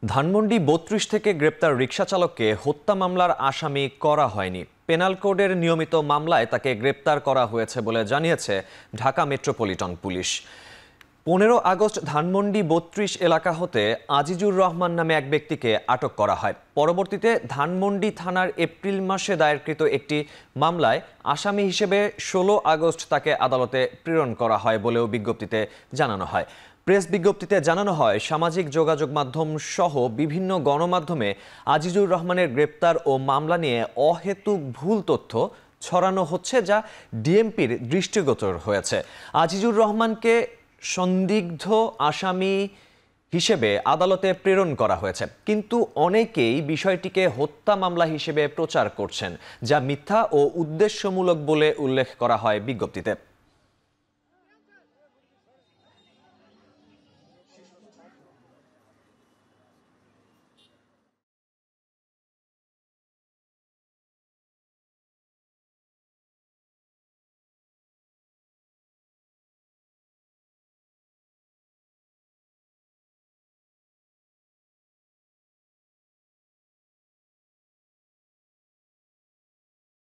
ধানমন্ডি ৩২ থেকে গ্রেপ্তার রিকশা চালককে হত্যা মামলার আসামি করা হয়নি। পেনাল কোডের নিয়মিত মামলায় তাকে গ্রেপ্তার করা হয়েছে বলে জানিয়েছে Dhaka metropolitan police. ১৫ August Dhanmondi ৩২ এলাকা হতে আজিজুর রহমান নামে এক ব্যক্তিকে আটক করা হয়। পরবর্তীতে ধানমন্ডি থানার এপ্রিল মাসে দায়েরকৃত একটি মামলায় আসামি হিসেবে ১৬ আগস্ট তাকে আদালতে প্রেরণ করা হয় বলেও বিজ্ঞপ্তিতে জানানো হয়। প্রেস বিজ্ঞপ্তিতে জানানো হয়, সামাজিক যোগাযোগ মাধ্যম সহ বিভিন্ন গণমাধ্যমে আজিজুর রহমানের গ্রেপ্তার ও মামলা নিয়ে অহেতুক ভুল তথ্য ছড়ানো হচ্ছে, যা ডিএমপির দৃষ্টিগোচর হয়েছে। আজিজুর রহমানকে সন্দিগ্ধ আসামি হিসেবে আদালতে প্রেরণ করা হয়েছে, কিন্তু অনেকেই বিষয়টিকে হত্যা মামলা হিসেবে প্রচার করছেন, যা মিথ্যা ও উদ্দেশ্যমূলক বলে উল্লেখ করা হয় বিজ্ঞপ্তিতে।